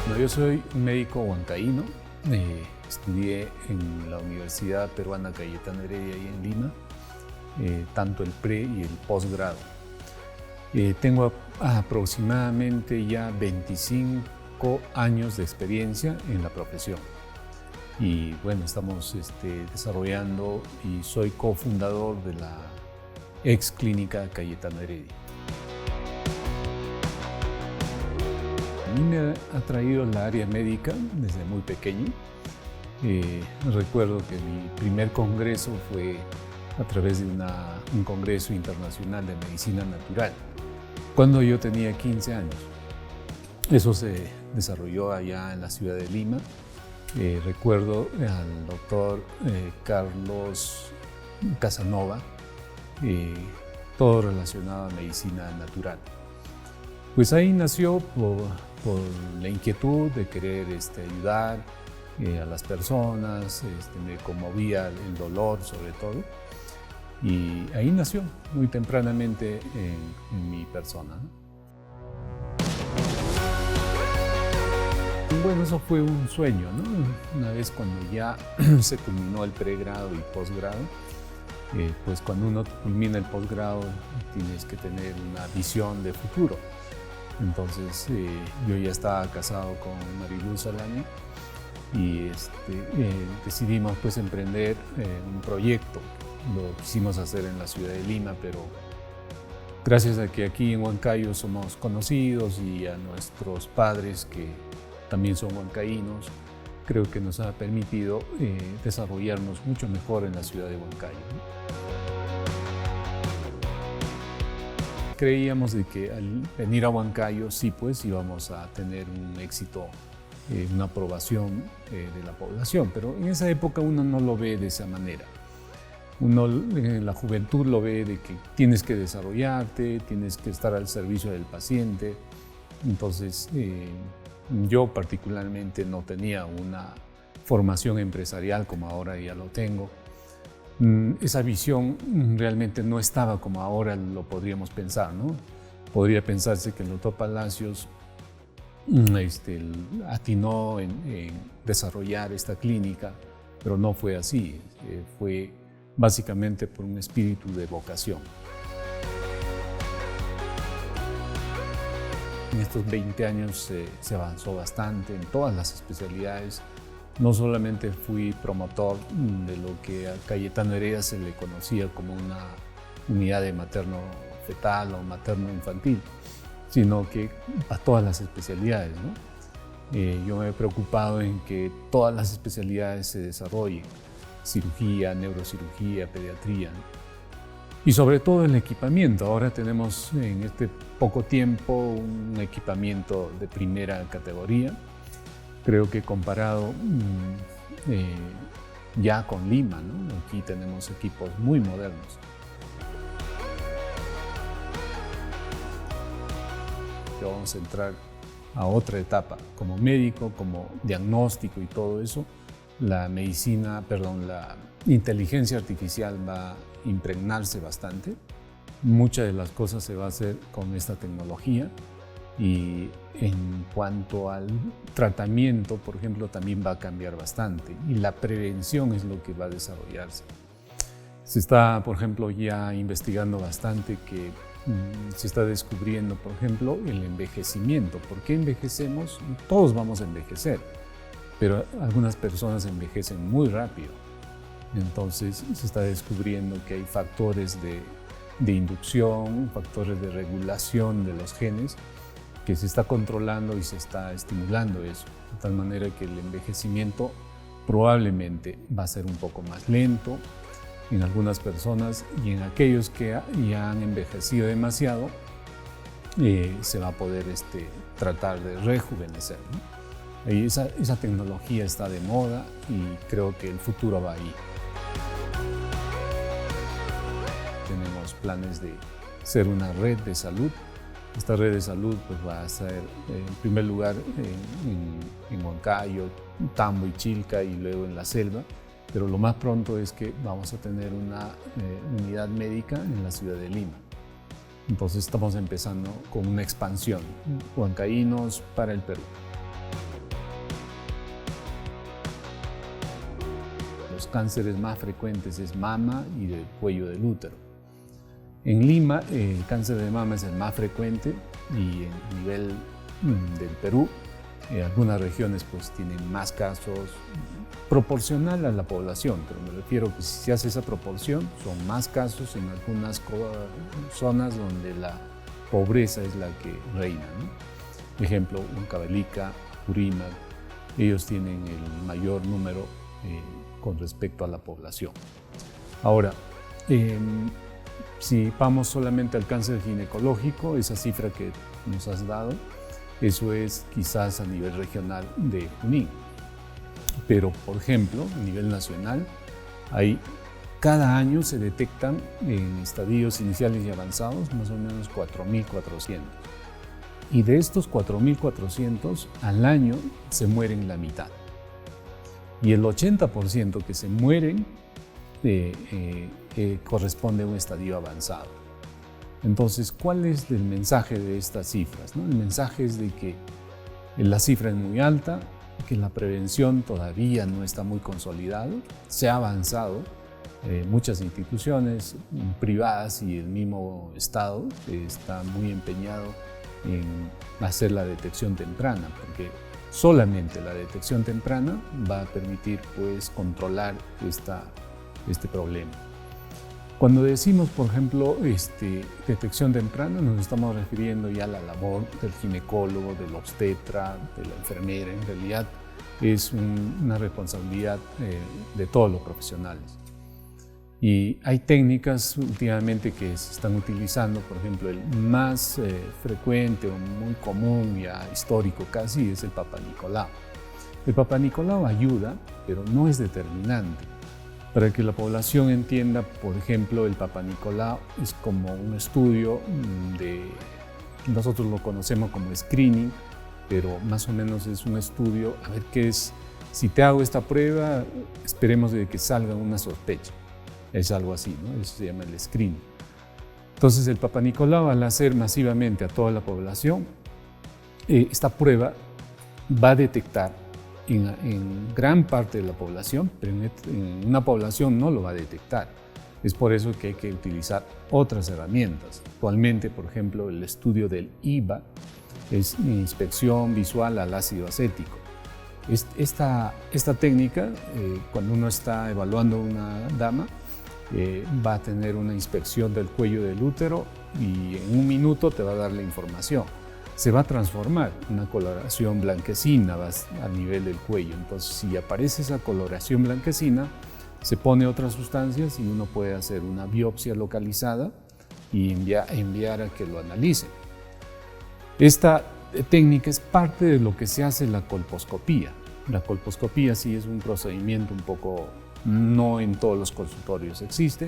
No, yo soy médico huancaíno, estudié en la Universidad Peruana Cayetano Heredia ahí en Lima, tanto el pre y el posgrado. Tengo aproximadamente ya 25 años de experiencia en la profesión. Y bueno, estamos desarrollando y soy cofundador de la ex clínica Cayetano Heredia. A mí me ha atraído la área médica desde muy pequeño. Recuerdo que mi primer congreso fue a través de un congreso internacional de medicina natural, cuando yo tenía 15 años. Eso se desarrolló allá en la ciudad de Lima. Recuerdo al doctor Carlos Casanova, todo relacionado a medicina natural. Pues ahí nació por la inquietud de querer ayudar a las personas, me conmovía el dolor sobre todo, y ahí nació muy tempranamente en mi persona, ¿no? Bueno, eso fue un sueño, ¿no? Una vez cuando ya se culminó el pregrado y posgrado, pues cuando uno culmina el posgrado tienes que tener una visión de futuro. Entonces yo ya estaba casado con Mariluz Salaña y decidimos pues emprender un proyecto. Lo quisimos hacer en la ciudad de Lima, pero gracias a que aquí en Huancayo somos conocidos y a nuestros padres que también son huancaínos, creo que nos ha permitido desarrollarnos mucho mejor en la ciudad de Huancayo, ¿no? Creíamos de que al venir a Huancayo sí pues íbamos a tener un éxito, una aprobación de la población, pero en esa época uno no lo ve de esa manera. Uno en la juventud lo ve de que tienes que desarrollarte, tienes que estar al servicio del paciente. Entonces yo particularmente no tenía una formación empresarial como ahora ya lo tengo. Esa visión realmente no estaba como ahora lo podríamos pensar, ¿no? Podría pensarse que el doctor Palacios atinó en desarrollar esta clínica, pero no fue así. Fue básicamente por un espíritu de vocación. En estos 20 años se avanzó bastante en todas las especialidades. No solamente fui promotor de lo que a Cayetano Heredia se le conocía como una unidad de materno-fetal o materno-infantil, sino que a todas las especialidades, ¿no? Yo me he preocupado en que todas las especialidades se desarrollen: cirugía, neurocirugía, pediatría, ¿no? Y sobre todo el equipamiento. Ahora tenemos en este poco tiempo un equipamiento de primera categoría. Creo que comparado ya con Lima, ¿no? Aquí tenemos equipos muy modernos. Vamos a entrar a otra etapa. Como médico, como diagnóstico y todo eso, la inteligencia artificial va a impregnarse bastante. Muchas de las cosas se va a hacer con esta tecnología. Y en cuanto al tratamiento, por ejemplo, también va a cambiar bastante. Y la prevención es lo que va a desarrollarse. Se está, por ejemplo, ya investigando bastante que se está descubriendo, por ejemplo, el envejecimiento. ¿Por qué envejecemos? Todos vamos a envejecer, pero algunas personas envejecen muy rápido. Entonces se está descubriendo que hay factores de inducción, factores de regulación de los genes, que se está controlando y se está estimulando eso, de tal manera que el envejecimiento probablemente va a ser un poco más lento en algunas personas, y en aquellos que ya han envejecido demasiado se va a poder tratar de rejuvenecer, ¿no? Y esa tecnología está de moda y creo que el futuro va ahí. Tenemos planes de ser una red de salud. Esta red de salud pues, va a ser en primer lugar en Huancayo, Tambo y Chilca, y luego en la selva, pero lo más pronto es que vamos a tener una unidad médica en la ciudad de Lima. Entonces estamos empezando con una expansión, huancaínos para el Perú. cánceres más frecuentes es mama y del cuello del útero. En Lima, el cáncer de mama es el más frecuente y a nivel del Perú, algunas regiones pues tienen más casos, proporcional a la población, pero me refiero que si se hace esa proporción, son más casos en algunas zonas donde la pobreza es la que reina, ¿no? Ejemplo, Huancavelica, Apurímac, ellos tienen el mayor número con respecto a la población. Ahora, si vamos solamente al cáncer ginecológico, esa cifra que nos has dado, eso es quizás a nivel regional de Junín. Pero, por ejemplo, a nivel nacional, cada año se detectan en estadios iniciales y avanzados más o menos 4.400. Y de estos 4.400, al año se mueren la mitad. Y el 80% que se mueren corresponde a un estadio avanzado. Entonces, ¿cuál es el mensaje de estas cifras, ¿no? El mensaje es de que la cifra es muy alta, que la prevención todavía no está muy consolidada, se ha avanzado, muchas instituciones privadas y el mismo Estado está muy empeñado en hacer la detección temprana, porque solamente la detección temprana va a permitir pues controlar este problema. Cuando decimos, por ejemplo, detección temprana, nos estamos refiriendo ya a la labor del ginecólogo, del obstetra, de la enfermera. En realidad es una responsabilidad de todos los profesionales. Y hay técnicas últimamente que se están utilizando, por ejemplo, el más frecuente o muy común, ya histórico casi, es el Papa Nicolau. El Papa Nicolau ayuda, pero no es determinante. Para que la población entienda, por ejemplo, el Papa Nicolau es como un estudio nosotros lo conocemos como screening, pero más o menos es un estudio, a ver qué es, si te hago esta prueba, esperemos de que salga una sospecha. Es algo así, ¿no? Eso se llama el screening. Entonces el Papa Nicolau, al hacer masivamente a toda la población, esta prueba va a detectar en gran parte de la población, pero en una población no lo va a detectar. Es por eso que hay que utilizar otras herramientas. Actualmente, por ejemplo, el estudio del IVA es inspección visual al ácido acético. Esta técnica, cuando uno está evaluando a una dama, va a tener una inspección del cuello del útero y en un minuto te va a dar la información. Se va a transformar una coloración blanquecina a nivel del cuello. Entonces, si aparece esa coloración blanquecina, se pone otras sustancias y uno puede hacer una biopsia localizada y enviar a que lo analicen. Esta técnica es parte de lo que se hace en la colposcopía. La colposcopía sí es un procedimiento un poco, no en todos los consultorios existe,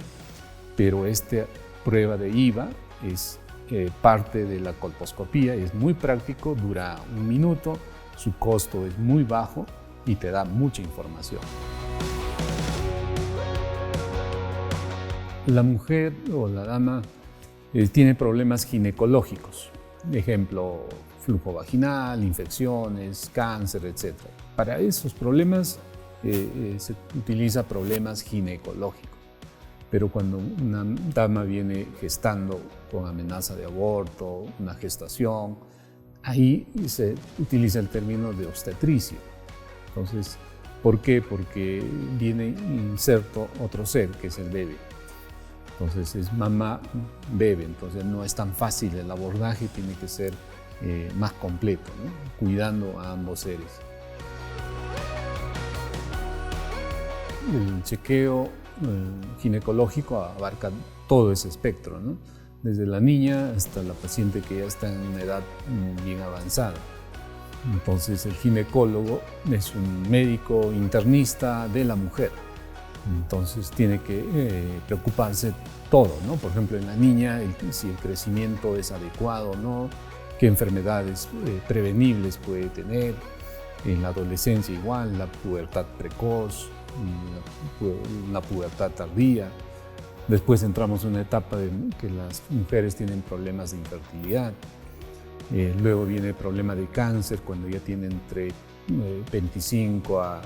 pero esta prueba de IVA es parte de la colposcopía, es muy práctico, dura un minuto, su costo es muy bajo y te da mucha información. La mujer o la dama tiene problemas ginecológicos, ejemplo, flujo vaginal, infecciones, cáncer, etc. Para esos problemas se utiliza problemas ginecológicos. Pero cuando una dama viene gestando con amenaza de aborto, una gestación, ahí se utiliza el término de obstetricia. Entonces, ¿por qué? Porque viene inserto otro ser, que es el bebé. Entonces es mamá-bebé, entonces no es tan fácil el abordaje, tiene que ser más completo, ¿no? Cuidando a ambos seres. El chequeo ginecológico abarca todo ese espectro, ¿no? Desde la niña hasta la paciente que ya está en una edad bien avanzada. Entonces el ginecólogo es un médico internista de la mujer. Entonces tiene que preocuparse todo, ¿no? Por ejemplo, en la niña, si el crecimiento es adecuado o no, qué enfermedades prevenibles puede tener. En la adolescencia igual, la pubertad precoz, la pubertad tardía. Después entramos en una etapa en que las mujeres tienen problemas de infertilidad. Luego viene el problema de cáncer cuando ya tienen entre 25 a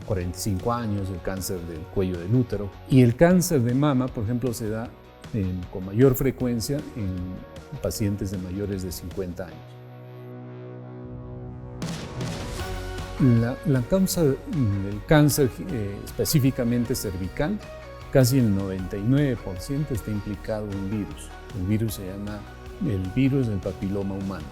45 años, el cáncer del cuello del útero. Y el cáncer de mama, por ejemplo, se da con mayor frecuencia en pacientes de mayores de 50 años. La causa del cáncer, específicamente cervical, casi el 99% está implicado en un virus. El virus se llama el virus del papiloma humano.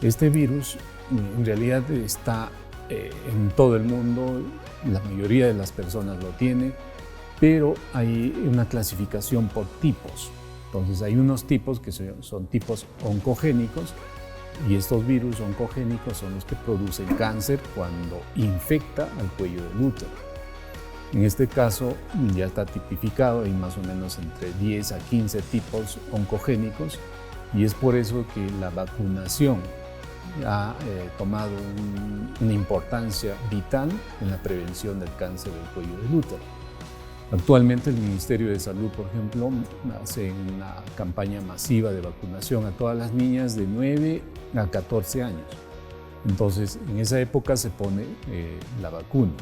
Este virus en realidad está en todo el mundo, la mayoría de las personas lo tiene, pero hay una clasificación por tipos. Entonces hay unos tipos que son tipos oncogénicos, y estos virus oncogénicos son los que producen cáncer cuando infecta al cuello del útero. En este caso ya está tipificado, hay más o menos entre 10 a 15 tipos oncogénicos, y es por eso que la vacunación ha tomado una importancia vital en la prevención del cáncer del cuello del útero. Actualmente el Ministerio de Salud, por ejemplo, hace una campaña masiva de vacunación a todas las niñas de 9 a 14 años. Entonces, en esa época se pone la vacuna.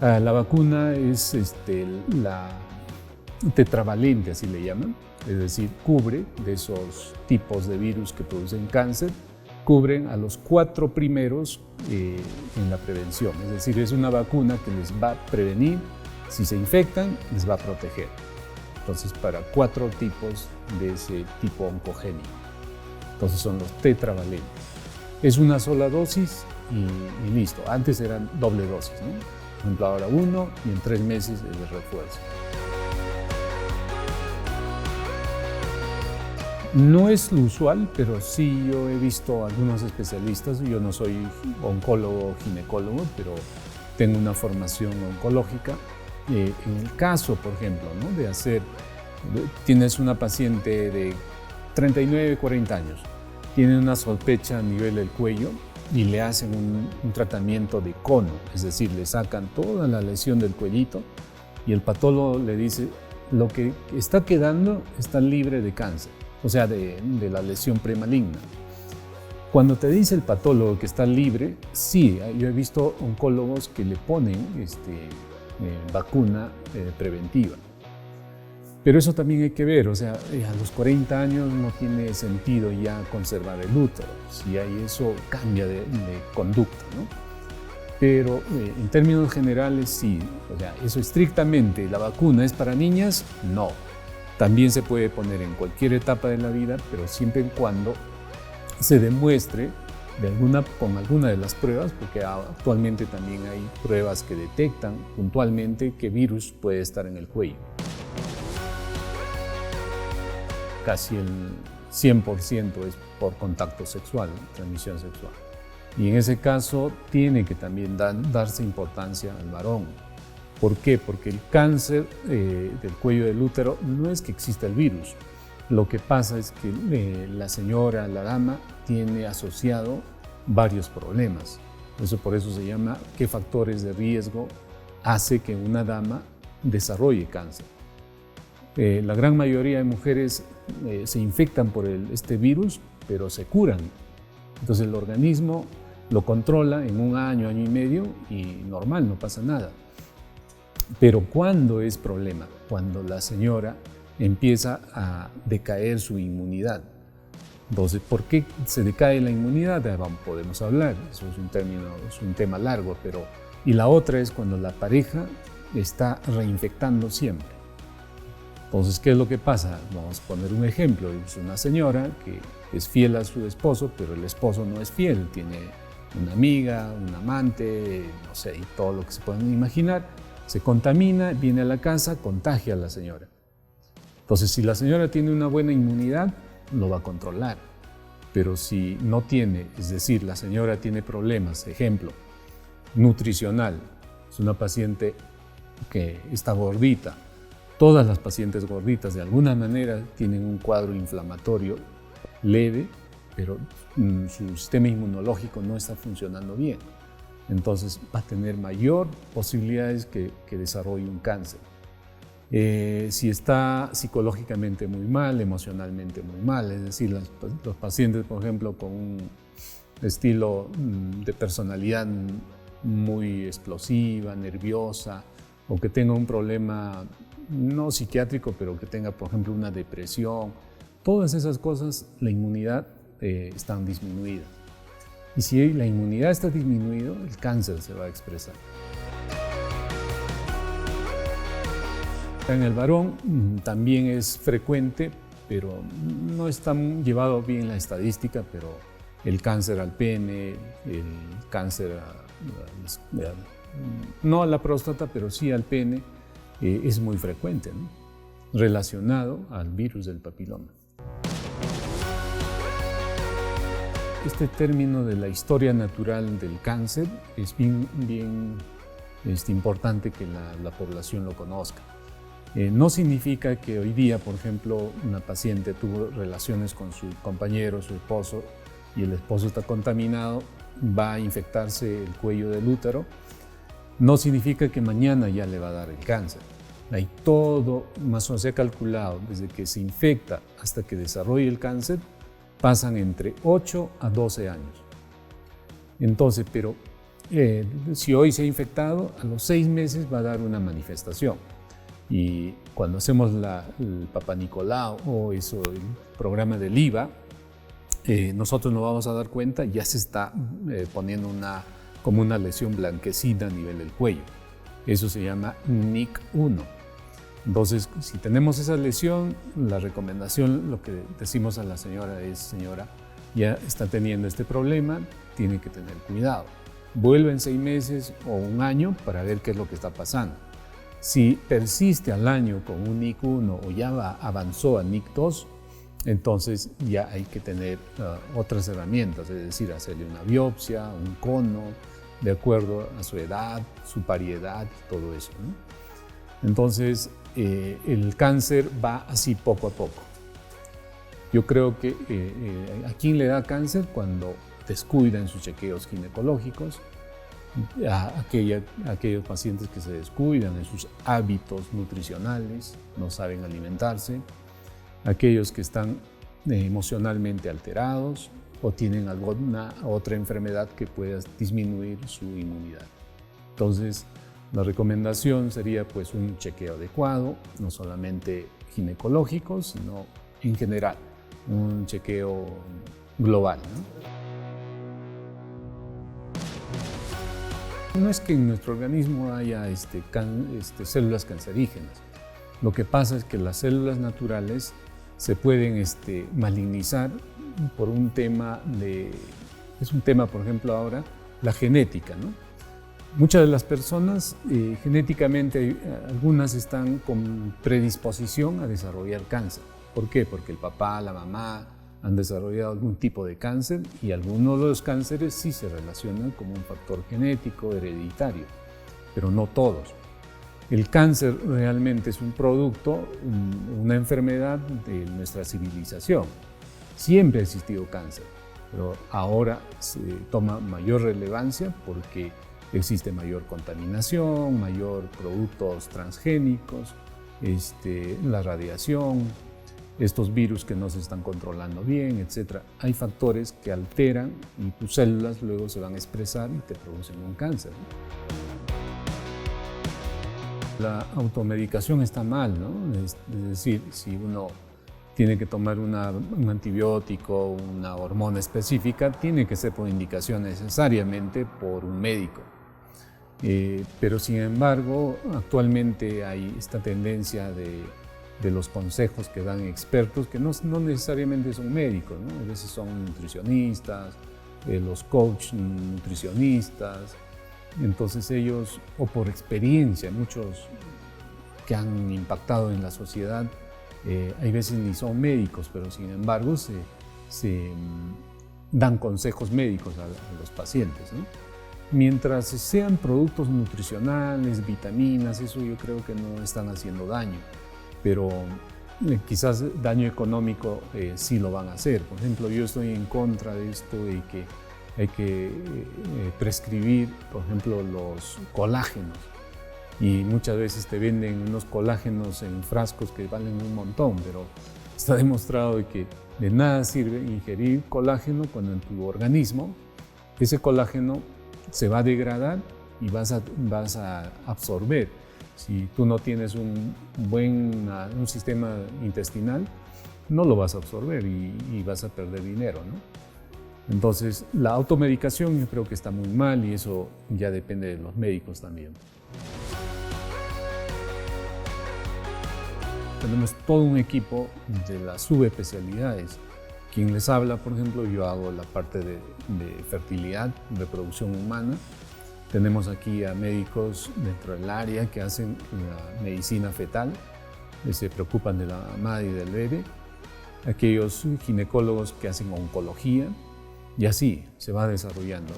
La vacuna es la tetravalente, así le llaman, es decir, cubre de esos tipos de virus que producen cáncer, cubren a los 4 primeros en la prevención. Es decir, es una vacuna que les va a prevenir. Si se infectan, les va a proteger. Entonces, para 4 tipos de ese tipo oncogénico. Entonces, son los tetravalentes. Es una sola dosis y listo. Antes eran doble dosis, ¿no? Por ejemplo, ahora 1 y en 3 meses el refuerzo. No es lo usual, pero sí yo he visto algunos especialistas. Yo no soy oncólogo o ginecólogo, pero tengo una formación oncológica. En el caso, por ejemplo, ¿no? Tienes una paciente de 39, 40 años, tiene una sospecha a nivel del cuello y le hacen un tratamiento de cono, es decir, le sacan toda la lesión del cuellito y el patólogo le dice, lo que está quedando está libre de cáncer, o sea, de la lesión premaligna. Cuando te dice el patólogo que está libre, sí, yo he visto oncólogos que le ponen vacuna preventiva. Pero eso también hay que ver, o sea, a los 40 años no tiene sentido ya conservar el útero. Si hay eso, cambia de conducta, ¿no? Pero en términos generales, sí. O sea, eso estrictamente, ¿la vacuna es para niñas? No. También se puede poner en cualquier etapa de la vida, pero siempre y cuando se demuestre con alguna de las pruebas, porque actualmente también hay pruebas que detectan puntualmente qué virus puede estar en el cuello. Casi el 100% es por contacto sexual, transmisión sexual. Y en ese caso tiene que también darse importancia al varón. ¿Por qué? Porque el cáncer del cuello del útero no es que exista el virus. Lo que pasa es que la señora, la dama, tiene asociado varios problemas. Por eso se llama qué factores de riesgo hace que una dama desarrolle cáncer. La gran mayoría de mujeres se infectan por este virus, pero se curan. Entonces el organismo lo controla en 1 año, año y medio y normal, no pasa nada. Pero ¿cuándo es problema? Cuando la señora empieza a decaer su inmunidad. Entonces, ¿por qué se decae la inmunidad? Podemos hablar, eso es un tema largo, pero... Y la otra es cuando la pareja está reinfectando siempre. Entonces, ¿qué es lo que pasa? Vamos a poner un ejemplo. Es una señora que es fiel a su esposo, pero el esposo no es fiel. Tiene una amiga, un amante, no sé, y todo lo que se pueden imaginar. Se contamina, viene a la casa, contagia a la señora. Entonces, si la señora tiene una buena inmunidad, lo va a controlar. Pero si no tiene, es decir, la señora tiene problemas, ejemplo, nutricional, es una paciente que está gordita. Todas las pacientes gorditas de alguna manera tienen un cuadro inflamatorio leve, pero su sistema inmunológico no está funcionando bien. Entonces va a tener mayor posibilidades que desarrolle un cáncer. Si está psicológicamente muy mal, emocionalmente muy mal, es decir, los pacientes, por ejemplo, con estilo de personalidad muy explosiva, nerviosa, o que tenga un problema no psiquiátrico, pero que tenga, por ejemplo, una depresión. Todas esas cosas, la inmunidad están disminuidas. Y si la inmunidad está disminuida, el cáncer se va a expresar. En el varón también es frecuente, pero no está llevado bien la estadística, pero el cáncer al pene, el cáncer no a la próstata, pero sí al pene, es muy frecuente, ¿no? Relacionado al virus del papiloma. Este término de la historia natural del cáncer es bien importante que la población lo conozca. No significa que hoy día, por ejemplo, una paciente tuvo relaciones con su compañero, su esposo, y el esposo está contaminado, va a infectarse el cuello del útero. No significa que mañana ya le va a dar el cáncer. Hay todo, más o menos se ha calculado, desde que se infecta hasta que desarrolla el cáncer, pasan entre 8 a 12 años. Entonces, pero si hoy se ha infectado, a los 6 meses va a dar una manifestación. Y cuando hacemos el Papa Nicolau o el programa del IVA, nosotros nos vamos a dar cuenta, ya se está poniendo como una lesión blanquecina a nivel del cuello. Eso se llama NIC1. Entonces, si tenemos esa lesión, la recomendación, lo que decimos a la señora es: señora, ya está teniendo este problema, tiene que tener cuidado. Vuelve en 6 meses o un año para ver qué es lo que está pasando. Si persiste al año con un NIC1 o ya avanzó a NIC2, entonces ya hay que tener otras herramientas, es decir, hacerle una biopsia, un cono, de acuerdo a su edad, su variedad y todo eso, ¿no? Entonces, el cáncer va así poco a poco. Yo creo que a quién le da cáncer cuando descuida en sus chequeos ginecológicos, a aquellos pacientes que se descuidan en sus hábitos nutricionales, no saben alimentarse, aquellos que están emocionalmente alterados o tienen alguna otra enfermedad que pueda disminuir su inmunidad. Entonces, la recomendación sería pues un chequeo adecuado, no solamente ginecológico, sino en general, un chequeo global, ¿no? No es que en nuestro organismo haya células cancerígenas. Lo que pasa es que las células naturales se pueden malignizar por un tema por ejemplo ahora, la genética, ¿no? Muchas de las personas genéticamente, algunas están con predisposición a desarrollar cáncer. ¿Por qué? Porque el papá, la mamá han desarrollado algún tipo de cáncer y algunos de los cánceres sí se relacionan como un factor genético hereditario, pero no todos. El cáncer realmente es un producto, una enfermedad de nuestra civilización. Siempre ha existido cáncer, pero ahora se toma mayor relevancia porque existe mayor contaminación, mayor productos transgénicos, la radiación, estos virus que no se están controlando bien, etc. Hay factores que alteran y tus células luego se van a expresar y te producen un cáncer. La automedicación está mal, ¿no? Es decir, si uno tiene que tomar un antibiótico, una hormona específica, tiene que ser por indicación necesariamente por un médico. Pero sin embargo, actualmente hay esta tendencia de los consejos que dan expertos que no necesariamente son médicos, ¿no? A veces son nutricionistas, los coach nutricionistas. Entonces ellos, o por experiencia, muchos que han impactado en la sociedad, hay veces ni son médicos, pero sin embargo se dan consejos médicos a los pacientes, ¿no? Mientras sean productos nutricionales, vitaminas, eso yo creo que no están haciendo daño, pero quizás daño económico sí lo van a hacer. Por ejemplo, yo estoy en contra de esto de que hay que prescribir, por ejemplo, los colágenos. Y muchas veces te venden unos colágenos en frascos que valen un montón, pero está demostrado que de nada sirve ingerir colágeno cuando en tu organismo ese colágeno se va a degradar y vas a absorber. Si tú no tienes un sistema intestinal, no lo vas a absorber y vas a perder dinero, ¿no? Entonces, la automedicación yo creo que está muy mal y eso ya depende de los médicos también. Tenemos todo un equipo de las subespecialidades. Quien les habla, por ejemplo, yo hago la parte de fertilidad, reproducción humana. Tenemos aquí a médicos dentro del área que hacen la medicina fetal, que se preocupan de la mamá y del bebé. Aquellos ginecólogos que hacen oncología, y así se va desarrollando.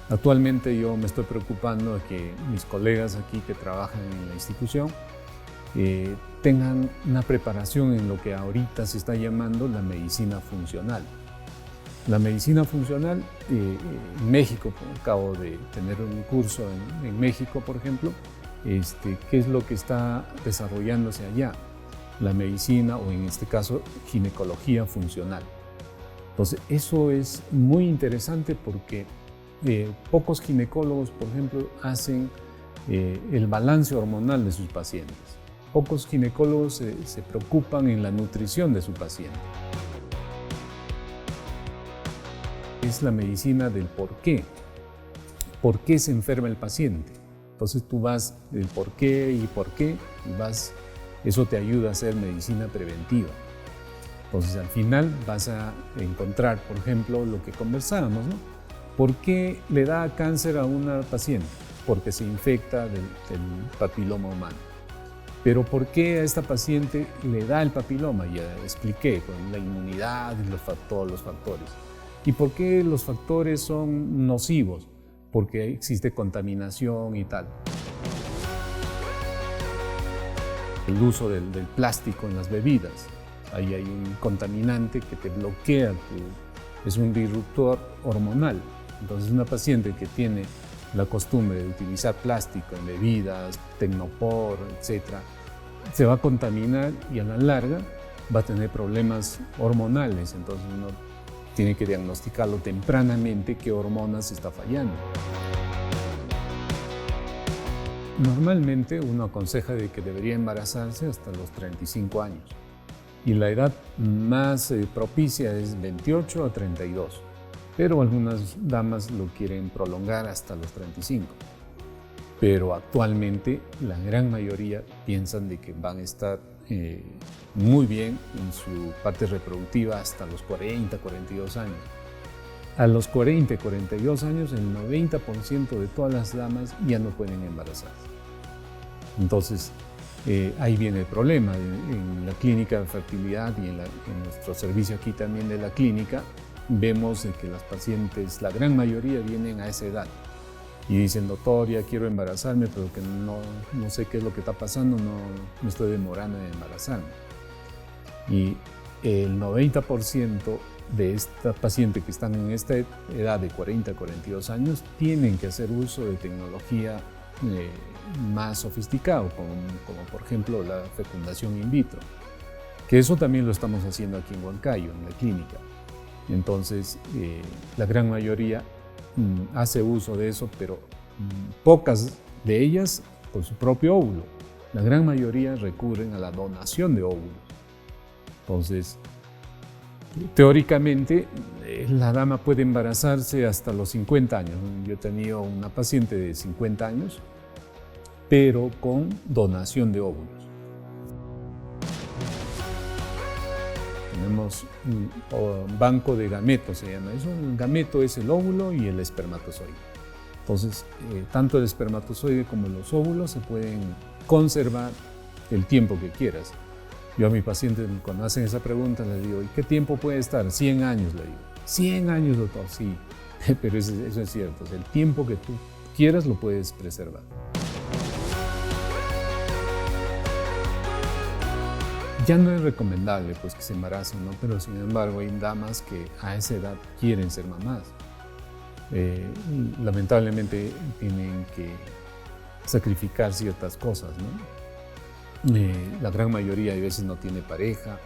Actualmente yo me estoy preocupando de que mis colegas aquí que trabajan en la institución tengan una preparación en lo que ahorita se está llamando la medicina funcional. La medicina funcional, en México, acabo de tener un curso en México, por ejemplo, ¿qué es lo que está desarrollándose allá? La medicina, o en este caso, ginecología funcional. Entonces, eso es muy interesante porque pocos ginecólogos, por ejemplo, hacen el balance hormonal de sus pacientes. Pocos ginecólogos se preocupan en la nutrición de su paciente. Es la medicina del por qué. ¿Por qué se enferma el paciente? Entonces tú vas del por qué y por qué y eso te ayuda a hacer medicina preventiva. Entonces al final vas a encontrar, por ejemplo, lo que conversábamos, ¿no? ¿Por qué le da cáncer a una paciente? Porque se infecta del papiloma humano. Pero ¿por qué a esta paciente le da el papiloma? Ya expliqué, con la inmunidad y todos los factores. ¿Y por qué los factores son nocivos? Porque existe contaminación y tal. El uso del plástico en las bebidas. Ahí hay un contaminante que te bloquea, es un disruptor hormonal. Entonces una paciente que tiene la costumbre de utilizar plástico en bebidas, tecnopor, etc., se va a contaminar y a la larga va a tener problemas hormonales. Entonces uno tiene que diagnosticarlo tempranamente qué hormonas está fallando. Normalmente uno aconseja de que debería embarazarse hasta los 35 años. Y la edad más propicia es 28 a 32, pero algunas damas lo quieren prolongar hasta los 35. Pero actualmente la gran mayoría piensan de que van a estar muy bien en su parte reproductiva hasta los 40, 42 años. A los 40, 42 años, el 90% de todas las damas ya no pueden embarazarse. Entonces, ahí viene el problema. En la clínica de fertilidad y en nuestro servicio aquí también de la clínica, vemos que las pacientes, la gran mayoría, vienen a esa edad y dicen: doctor, ya quiero embarazarme, pero que no sé qué es lo que está pasando, no me estoy demorando en embarazarme. Y el 90% de estas pacientes que están en esta edad de 40 a 42 años tienen que hacer uso de tecnología más sofisticado, como por ejemplo la fecundación in vitro, que eso también lo estamos haciendo aquí en Huancayo, en la clínica. Entonces, la gran mayoría hace uso de eso, pero pocas de ellas con su propio óvulo. La gran mayoría recurren a la donación de óvulos. Entonces, teóricamente, la dama puede embarazarse hasta los 50 años. Yo he tenido una paciente de 50 años, pero con donación de óvulos. Tenemos un banco de gametos, se llama eso. El gameto es el óvulo y el espermatozoide. Entonces, tanto el espermatozoide como los óvulos se pueden conservar el tiempo que quieras. Yo a mi paciente, cuando hacen esa pregunta, les digo: ¿y qué tiempo puede estar? 100 años, le digo. 100 años, doctor, sí. Pero eso es cierto. O sea, el tiempo que tú quieras lo puedes preservar. Ya no es recomendable pues, que se embaracen, ¿no? Pero sin embargo hay damas que a esa edad quieren ser mamás. Lamentablemente tienen que sacrificar ciertas cosas, ¿no? La gran mayoría de veces no tiene pareja,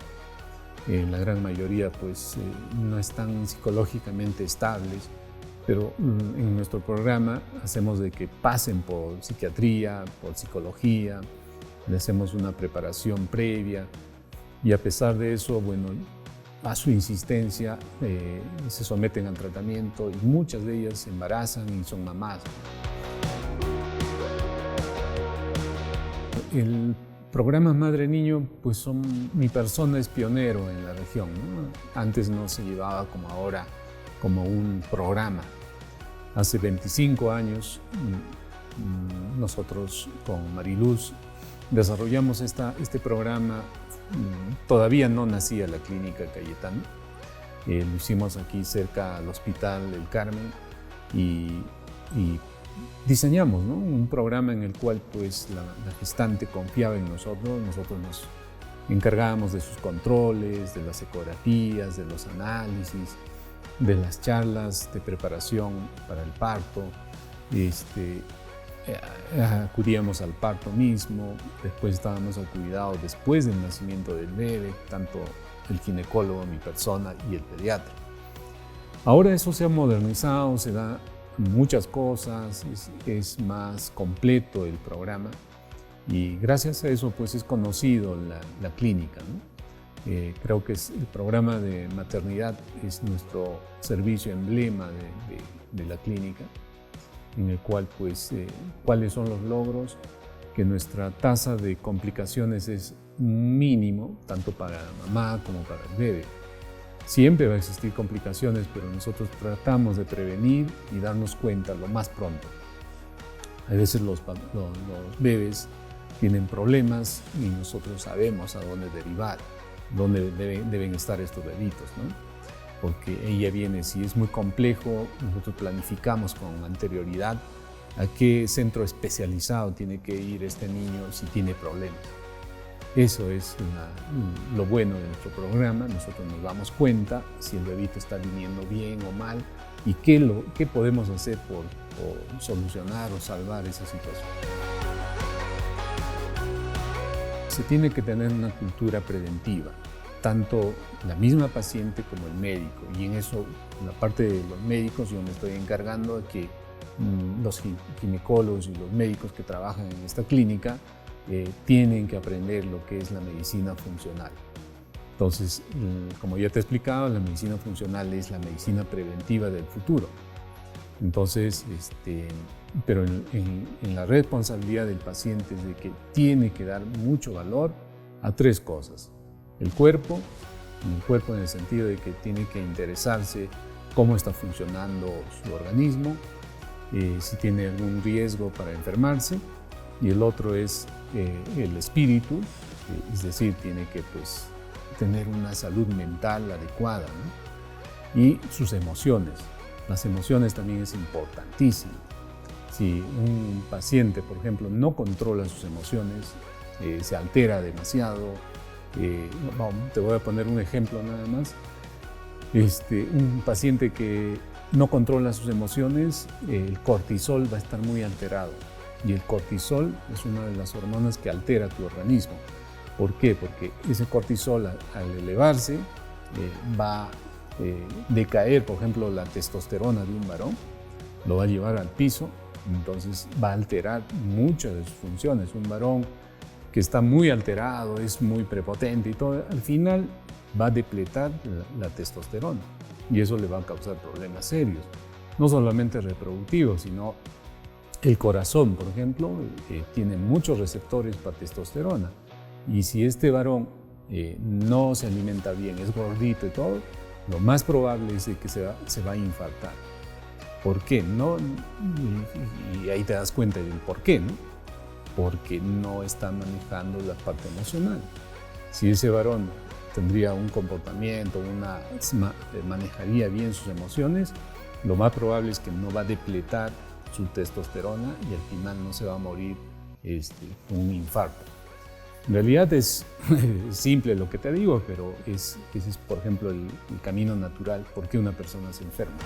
la gran mayoría pues no están psicológicamente estables, Pero en nuestro programa hacemos de que pasen por psiquiatría, por psicología, le hacemos una preparación previa y a pesar de eso, bueno, a su insistencia se someten al tratamiento y muchas de ellas se embarazan y son mamás. El programa Madre Niño, pues mi persona es pionero en la región, ¿no? Antes no se llevaba como ahora, como un programa. Hace 25 años nosotros con Mariluz desarrollamos este programa. Todavía no nacía la Clínica Cayetano. Lo hicimos aquí cerca al Hospital del Carmen y diseñamos, ¿no?, un programa en el cual pues, la gestante confiaba en nosotros. Nosotros nos encargábamos de sus controles, de las ecografías, de los análisis, de las charlas de preparación para el parto. Acudíamos al parto mismo, después estábamos al cuidado después del nacimiento del bebé, tanto el ginecólogo, mi persona y el pediatra. Ahora eso se ha modernizado, se da muchas cosas, es más completo el programa y gracias a eso pues es conocido la clínica, ¿no? Creo que el programa de maternidad es nuestro servicio emblema de la clínica, en el cual pues cuáles son los logros, que nuestra tasa de complicaciones es mínimo tanto para la mamá como para el bebé. Siempre va a existir complicaciones, pero nosotros tratamos de prevenir y darnos cuenta lo más pronto. A veces los bebés tienen problemas y nosotros sabemos a dónde derivar, dónde deben estar estos bebitos, ¿no? Porque ella viene, si es muy complejo, nosotros planificamos con anterioridad a qué centro especializado tiene que ir este niño si tiene problemas. Eso es lo bueno de nuestro programa. Nosotros nos damos cuenta si el bebito está viniendo bien o mal y qué podemos hacer por solucionar o salvar esa situación. Se tiene que tener una cultura preventiva, tanto la misma paciente como el médico, y en eso, en la parte de los médicos, yo me estoy encargando de que los ginecólogos y los médicos que trabajan en esta clínica tienen que aprender lo que es la medicina funcional. Entonces, como ya te he explicado, la medicina funcional es la medicina preventiva del futuro. Entonces, pero en la responsabilidad del paciente es de que tiene que dar mucho valor a tres cosas. El cuerpo en el sentido de que tiene que interesarse cómo está funcionando su organismo, si tiene algún riesgo para enfermarse, y el otro es el espíritu, es decir, tiene que pues, tener una salud mental adecuada, ¿no? Y sus emociones. Las emociones también es importantísimo. Si un paciente, por ejemplo, no controla sus emociones, se altera demasiado. Te voy a poner un ejemplo nada más. Un paciente que no controla sus emociones, el cortisol va a estar muy alterado. Y el cortisol es una de las hormonas que altera tu organismo. ¿Por qué? Porque ese cortisol al elevarse va a decaer, por ejemplo, la testosterona de un varón, lo va a llevar al piso, entonces va a alterar muchas de sus funciones. Un varón que está muy alterado, es muy prepotente y todo, al final va a depletar la testosterona y eso le va a causar problemas serios, no solamente reproductivos, sino el corazón, por ejemplo, tiene muchos receptores para testosterona y si este varón no se alimenta bien, es gordito y todo, lo más probable es que se va a infartar. ¿Por qué? No, y ahí te das cuenta del por qué, ¿no? Porque no está manejando la parte emocional. Si ese varón tendría un comportamiento, manejaría bien sus emociones, lo más probable es que no va a depletar su testosterona y al final no se va a morir un infarto. En realidad es simple lo que te digo, pero ese es, por ejemplo, el camino natural por qué una persona se enferma.